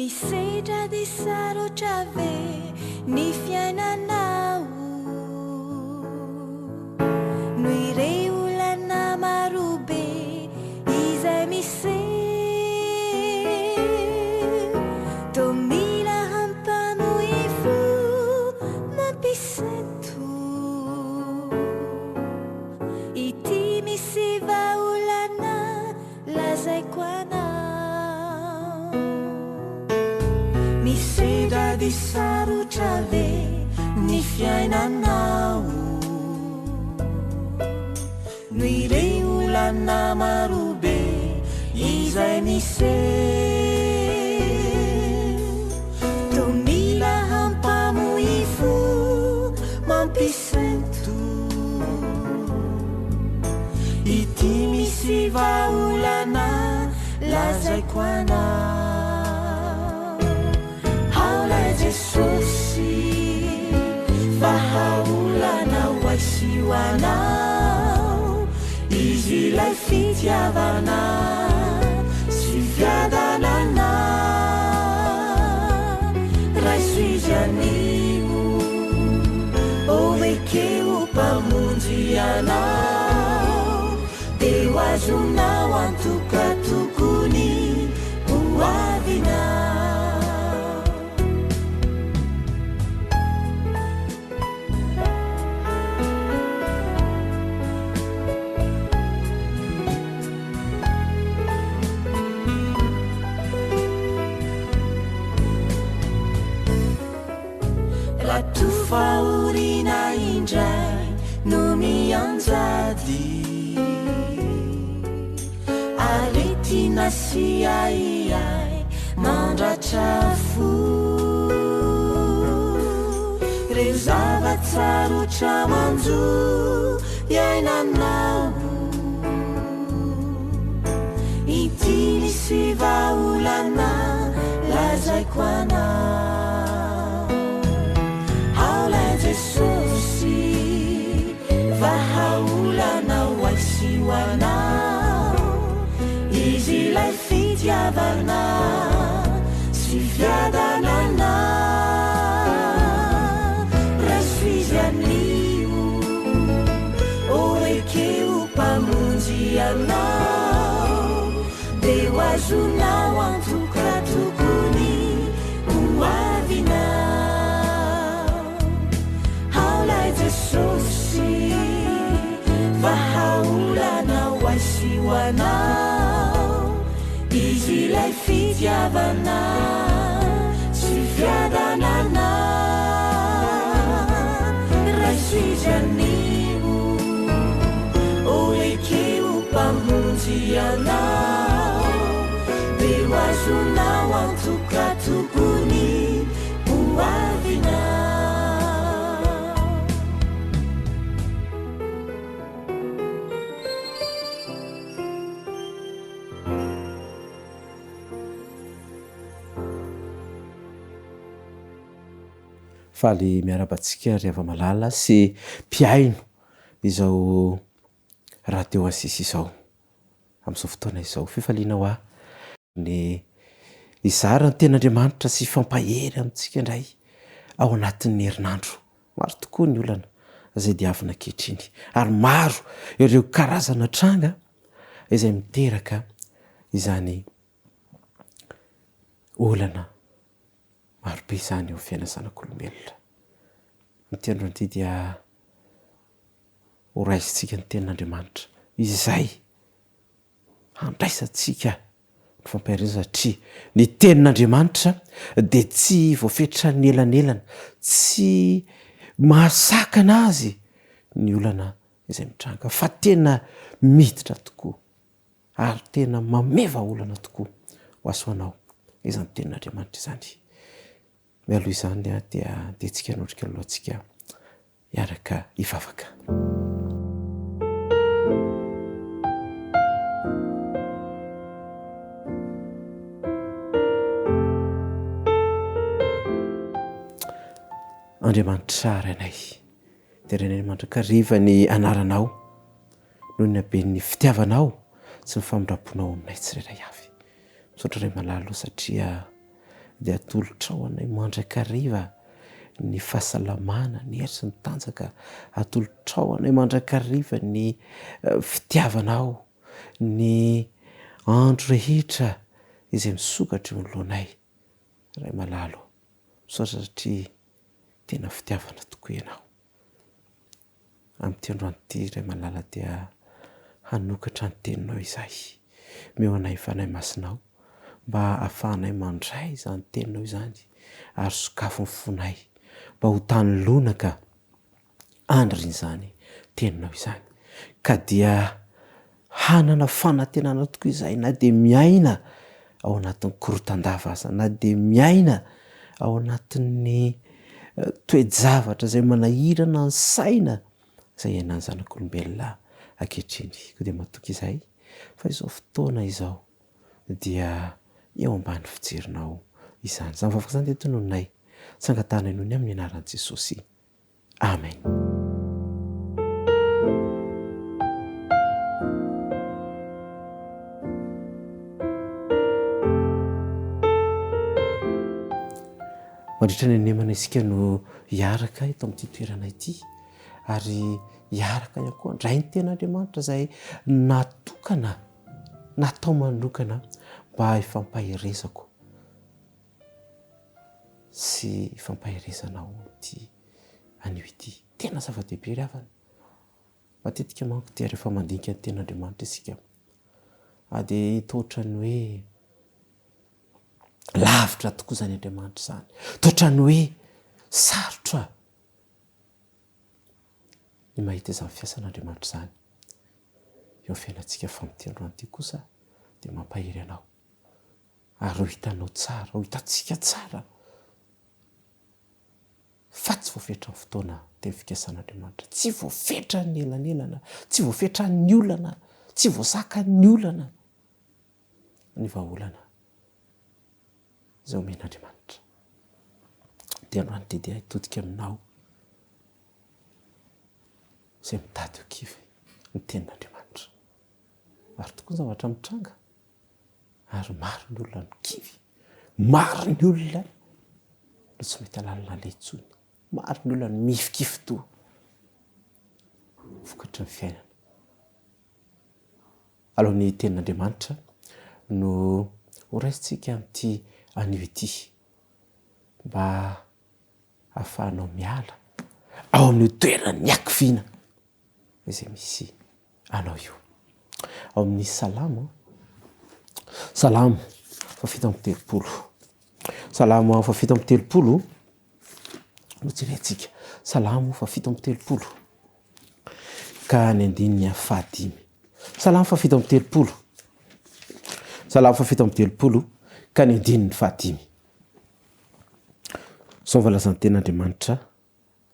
misedra di sarotra ve ny fiainanao no ireo olana marobe izay miseo to mila hampanohy fo mampiseto ity misy vaolana lazaiko anao misedra di sarotra ve ny fiainanao no ireo olana marobe izay miseo to mila hampamohy fo mampisento ity misy vaolana lazaiko anao haolay jesosy fa haolana hoaisio anao izy ilay fitiavana sy fiadanana raiso izy animo oekeo mpamonjy anao de ho azonao antoka tokony hoavina ratofaorina indray no mianjady aretina sy aiai mandratra fo reo zavatsarotra manjo iainanao ity misy vaolana lazaiko anao haolay jesosy va haolana hoaisio anao izy ilay fitiavana sy fiadanana raiso izy anio oekeo mpamonjy anao de ho azonao antoka tokony hoavinao haolay jesosy va haolana hoaisio anao izy ilay fitiavana sy fiadanana raiso izy animo oekeo mpamonjy anao de ho azonao antoka tokony hoavinao faly miarabantsika ry ava-malala sy mpiaino izao radio asisy izao amin'izao fotoana izao fifalianao aho ny izara ny ten'Andriamanitra sy fampahery amintsika indray ao anatin'ny herinandro maro tokoa ny olana izay diavina ankehitriny ary maro ireo karazana tranga izay miteraka izany olana marobe izany eo fiainana zanak'olombelona ny tendron'ity dia ho raisintsika ny tenin'Andriamanitra izay handraisantsika ny fampaherizana satria ny tenin'Andriamanitra dia tsy voafetra ny elanelana tsy mahasakana azy ny olana izay mitranga fa tena miditra tokoa ary tena mameva olana tokoa ho asoanao izany tenin'Andriamanitra izany mialoha izany dia antsika anotrika alohantsika hiaraka hivavaka Andriamanitra renay dia renay mandrakariva ny anaranao noho ny haben'ny fitiavanao sy ny famindramponao aminay tsirairay avy misaotra ray malalo satria dia atolotra ao anay mandrakariva ny fahasalamana, ny hery ny tanjaka. Atolotra ao anay mandrakariva ny fitiavanao, ny andro rehetra izay misokatra eo alohanay. Ray malalo, misaotra satria tena fitiavana tokoa ianao. Amin'ity androany ity ray malala dia hanokatra ny teninao izay meo anay fanay masinao, mba ahafahanay mandray izany teninao izany ary sokafo ny fonay mba ho tany lonaka andriny izany teninao izany, ka dia hanana fanantenana tokoa izay, na dia miaina ao anatin'ny korotandava aza, na dia miaina ao anatin'ny toe-javatra izay manahirana ny saina izay iainan'ny zanak'olombelona ankehitriny. Ko dia matoka izay fa izao fotoana izao dia eo ambany fijerinao izany. Izany vavaka izany dia tonononay sangatanay noho ny amin'ny anaran'i Jesosy. Amen. Mandritra ny anemana isika no hiaraka eto amin'ity toerana ity, ary hiaraka ihany koa handray ny ten'Andriamanitra izay natokana, natao manokana mba hifampaherezako sy hifampaherezanao ity anio ity. Tena zava-dehibe ry havana. Matetika manko dia rehefa mandinika ny ten'Andriamanitra isika dia hita ohatrany hoe lavitra tokoa izany Andriamanitra izany, tohatrany hoe sarotra ny mahita izany fiasan'Andriamanitra izany eo fiainantsika. Fa amin'ity androany ity kosa dia mampahery anao ary ho hitanao tsara, ho hitantsika tsara fa tsy voafetra ny fotoana dia fikasan'Andriamanitra, tsy voafetra ny elanelana, tsy voafetra ny olana, tsy voazaka ny olana, ny vahaolana izay omen'Andriamanitra. Dia androany ity dia hitodika aminao izay mitady ho kivy ny tenin'Andriamanitra, ary tokoa ny zavatra mitranga, ary maro ny olona no kivy, maro ny olona no tsy mety halalina lehitsony, maro ny olona no mifikify vokatry ny fiainana. Aleo ny tenin'Andriamanitra no horaisintsika amin'ity anio ity mba ahafahanao miala ao amin'ny toerany akiviana izay misy anao io. Ao amin'ny Salamo 7:30. Salamo 7:30 no jerentsika. Salamo 7:30 ka ny andininy 5. Salamo 7:30. Salamo 7:30 ka ny andininy 5. Sao valazan'ny ten'Andriamanitra,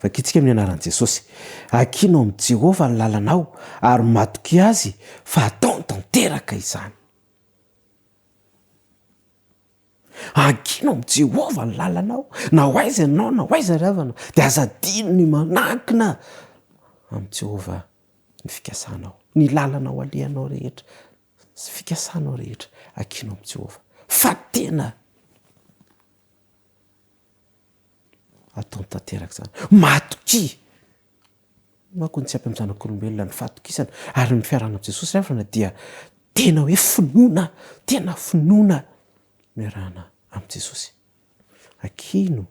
vakitsika amin'ny anaran'i Jesosy. Akino amin'ny Jehovah ny lalanao ary matoky azy fa ataony tanteraka izany. Akino amin'ny Jehovah ny lalanao, na ho aiza ianao, na ho aiza ry havana, dia azadino ny manankina amin'ny Jehovah ny fikasanao, ny lalanao alehanao rehetra sy fikasanao rehetra. Akino amin'ny Jehovah fa tena ataony tanteraka izany. Matoky manko ny tsy ampy amin'ny zanak'olombelona ny fahatokisana ary ny fiarahana amin'ny Jesosy rafana dia tena hoe finoana, tena finoana miarahana amin'ny Jesosy. Akino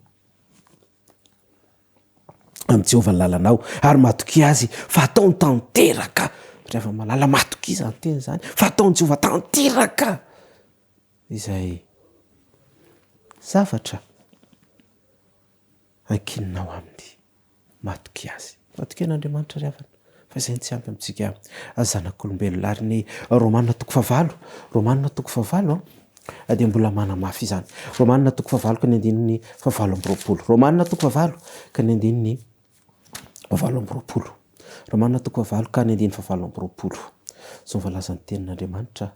amin'ny Jehovah ny lalanao ary matoky azy fa ataony tanteraka. Rehefa malala matoky izany teny izany, fa ataony Jehovah tanteraka izay zavatra ankininao aminy. Matoky azy, matoky an'Andriamanitra ry havana, fa izay tsy ampy amintsika zanak'olombelona. Ary ny Romanina 5, Romanina 5 dia mbola manamafy izany. Romanina 5 ka ny andininy 7:20. Romanina 5 ka ny andininy 7:20. Romanina 5 ka ny andininy 7:20. Izao valazan'ny tenin'Andriamanitra.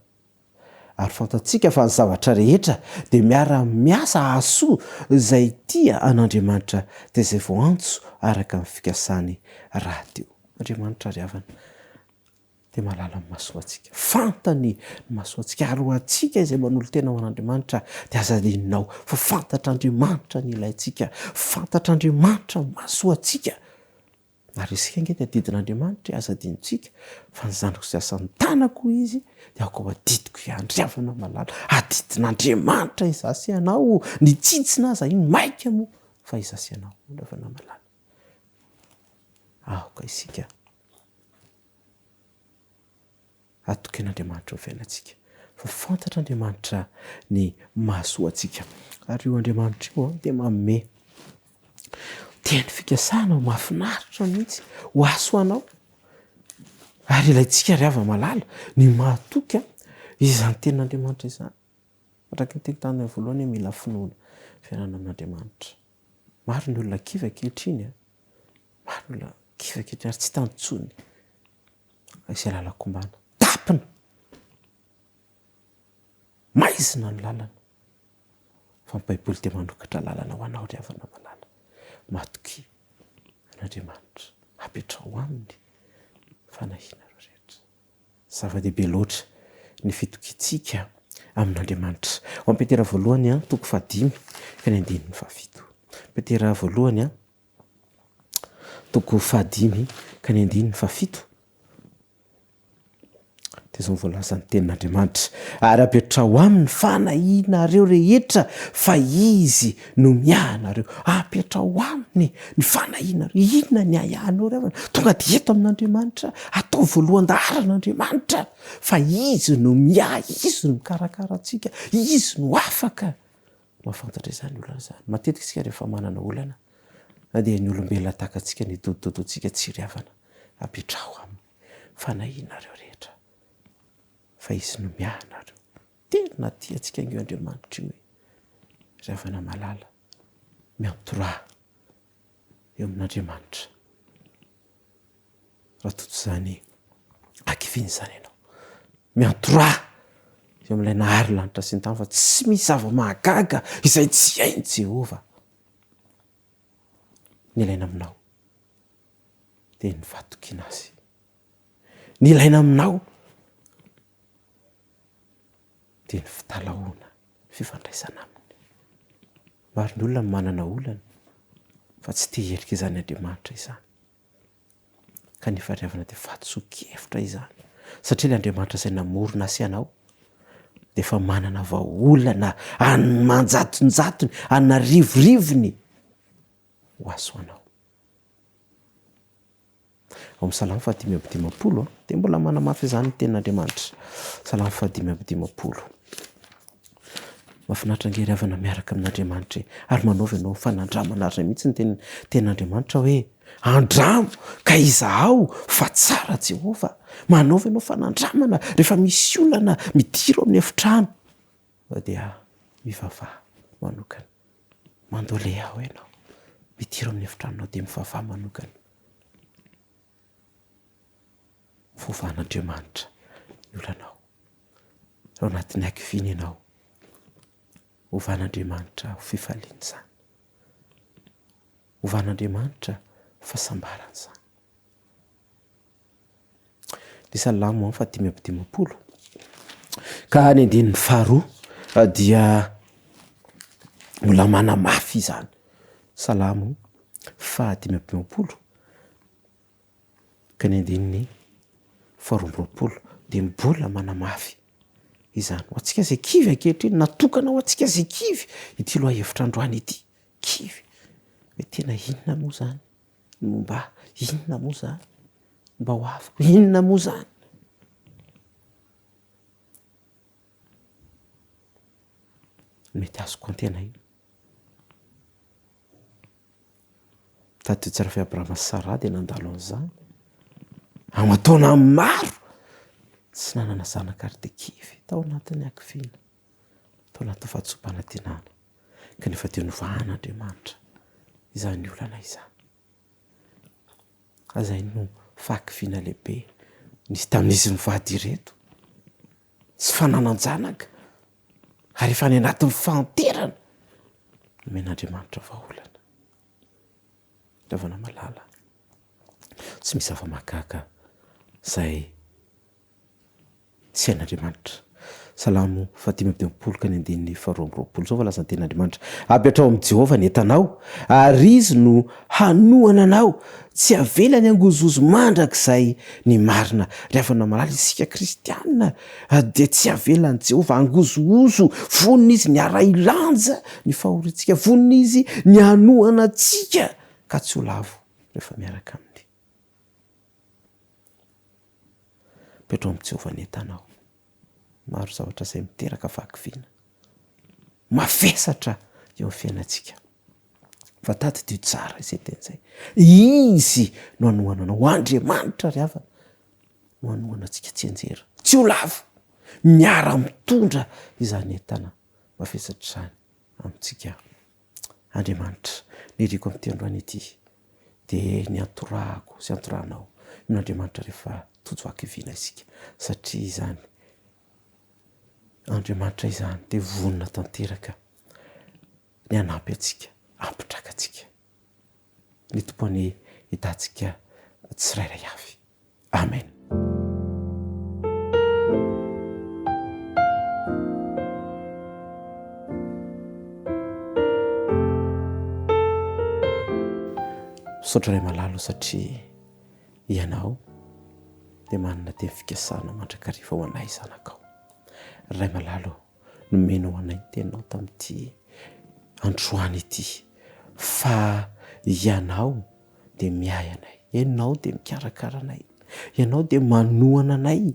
Ary fantatsika fa ny zavatra rehetra dia miara-miasa hahasoa izay tia an'Andriamanitra dia izay vao antso araka ny fikasany rahateo. Andriamanitra ry havana dia mahalala ny masoantsika, fantany masoantsika, ary ho antsika izay manolo tena ho an'Andriamanitra dia azalinao fa fantatr'Andriamanitra ny ilayntsika, fantatr'Andriamanitra ny masoantsika. Ary isika nge dia didin'Andriamanitra azadintsika fa ny zanako sy asan'ny tanako izy dia aoko ao adidiko iandriavana malala, adidin'Andriamanitra izasy ianao, ny tsitsina aza iny maika moa fa izasy ianao andriavana malala. Aoka isika atoken'Andriamanitra ho fiainantsika fa fantatr'Andriamanitra ny mahasoantsika. Ary io Andriamanitra io dia manome teny fikasana ho mahafinaritra mihitsy ho asoanao. Ary ilayntsika ry hava malala ny mahatoky izany tenin'Andriamanitra izany. Araka ny teny tany voalohany hoe mila finoana fiarahana amin'Andriamanitra. Maro ny olona kiva ankehitriny, maro ny olona kiva ankehitriny ary tsy tantsony izay lalako ombana. Tapina maizina ny lalana fa ny Baiboly dia manokatra lalana ho anao ry havana malala. Matoky an'Andriamanitra, apetrao aminy fanahina rehetra. Zava-dehibe loatra ny fitokiantsika amin'Andriamanitra. Ho an'ny Petera voalohany toko 5 ka ny 7. Petera voalohany toko 5 ka ny 7. Dia izao voalaza ny tenin'Andriamanitra. Ary apetrao aminy fanahinareo rehetra fa izy no miahanareo. Apetrao aminy ny fanahinareo. Inona ny ahianao revana? Tonga dia eto amin'Andriamanitra, atao voalohan-daharan'Andriamanitra fa izy no miahy, izy no mikarakara antsika, izy no afaka mahafantatra izany olana izany. Matetika isika rehefa manana olana dia ny olombelona tahaka antsika ny dodododontsika tsy ry havana. Apetrao aminy fanahinareo rehetra fa izy no miahanareo. Tena tia antsika io Andriamanitra io ry havana malala, miantora eo amin'Andriamanitra. Raha toto izany akiviny izany ianao, miantora eo amin'ilay nahary lanitra sy ny tany fa tsy misy zava-mahagaga izay tsy hainy Jehovah. Ny ilaina aminao dia ny fatokiana azy. Ny ilaina aminao dia ny fitalahoana, fifandraisana aminy. Maro ny olona manana olana fa tsy te hielika izany Andriamanitra izany. Kanefa ry havana dia fatsoki-hevitra izany. Satria ilay Andriamanitra izay namorona azy ianao dia efa manana vahaolana manjatonjatony, anarivorivony ho asoanao. Ao amin'ny Salamo 5:20 dia mbola manamafy izany ny tenin'Andriamanitra. Salamo 5:20. Mahafinaritra ange ry havana miaraka amin'Andriamanitra ary manaovy ianao fanandramana azy mihitsy ny tenin'Andriamanitra hoe andramo ka izaho fa tsara Jehovah. Manaovy ianao fanandramana rehefa misy olana midiro amin'ny efitrano dia mivavaha manokana. Mandole aho ianao midiro amin'ny efitranonao dia mivavaha manokana. Fovan'Andriamanitra ny olanao. Ao anatin'ny akiviny ianao, hovan'Andriamanitra ho fifaliana izany. Hovan'Andriamanitra fahasambarana izany. Ny Salamo 5:20 ka ny 2 dia mbola manamafy izany. Salamo 5:20 ka ny 2 dia mbola manamafy izany. Ho antsika izay kivy ankehitriny, natokana ho antsika izay kivy ity loha hevitra androany ity. Kivy hoe tena inona moa izany ny momba, inona moa izany mba ho afaka, inona moa izany. Mety azoko antena iny. Tady tsara fe Abrahama sy Sara dia nandalo an'izany. Aman-taona maro tsy nanana zanaka ary dia kivy tao anatin'ny akivina, tao anaty fahatsopanantenana. Kanefa dia novan'Andriamanitra izany olana izany. Azay no fahakiviana lehibe nisy tamin'izy mivady ireto. Tsy fananan-janaka ary efa ny anatin'ny fahanterana nomen'Andriamanitra vahaolana. Ravana malala, tsy misy zava-mahagaga izay tsy hain'andriamanitra. Salamo fatimy amby dimampolo ka ny andinin'ny faharoa amby roapolo zao fa laza ny ten'andriamanitra abiatrao amin'ny Jehovah ny entanao ary izy no hanohana anao tsy avelany angozozo mandrakizay ny marina. Rehefa namalala isika kristianina dia tsy avelany Jehovah angozoozo, vonina izy ny ara ilanja ny fahorintsika, vonina izy ny hanohana antsika ka tsy ho lavo rehefa miaraka aminy. Abiatrao amin'ny Jehovah ny entanao. Maro zavatra izay miteraka vakiviana, mafesatra eo amin'ny fiainantsika. Fa tady dio tsara izay teny izay. Izy no hanohana anao, Andriamanitra ry havana no hanohana antsika tsy anjera, tsy ho lavo, miara mitondra izany entana mafesatra izany amintsika. Andriamanitra, ny riko amin'ity androany ity dia ny antorahako sy antorahanao n'Andriamanitra rehefa tojo vakiviana isika, satria izany Andriamanitra izany dia vonina tanteraka ny hanampy antsika, hampitraka antsika. Ny tompony hitantsika tsirairay avy. Amen. Misaotra iray malalo satria ianao dia manana teny fikasana mandrakariva ho anay zanakao. Ray malalo nomenao anay ny teninao tamin'ity androany ity fa ianao dia miay anay, ianao dia mikarakara anay, ianao dia manohana anay,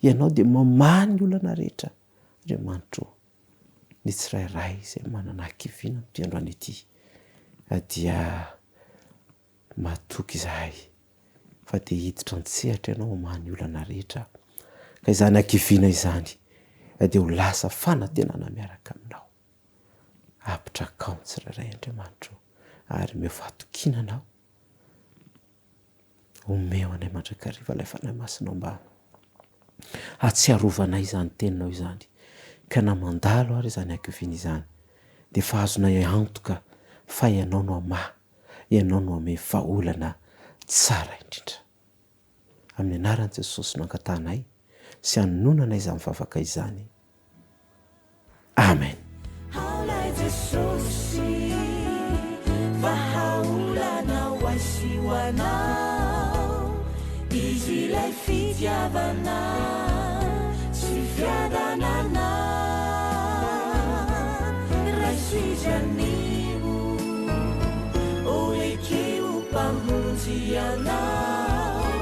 ianao dia mamany olana rehetra. Andriamanitra, ny tsirairay izay manana hakiviana amin'ity androany ity dia matoky izahay fa dia hiditra an-tsehatra ianao mamany olana rehetra, ka izany hakiviana izany dia ho lasa fanantenana miaraka aminao. Apitrakao ny tsirairay Andriamanitra ary meo fahatokina anao. Omeo anay mandrakariva ilay fanahy masinao mba hatsiarovanay izany teninao izany, ka na mandalo ary izany hakiviana izany dia fahazonay antoka fa ianao no amahy, ianao no ame vahaolana tsara indrindra. Amin'ny anaran'i Jesosy no ankatanay sy hanonanay izany vavaka izany. Amen. Haolay Jesosy vahaolana ho asy ho anao, izy ilay fitiavana sy fiadanana raisoizanimo olekeo mpamonjy anao,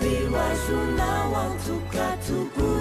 dia ho azonao antoka tokony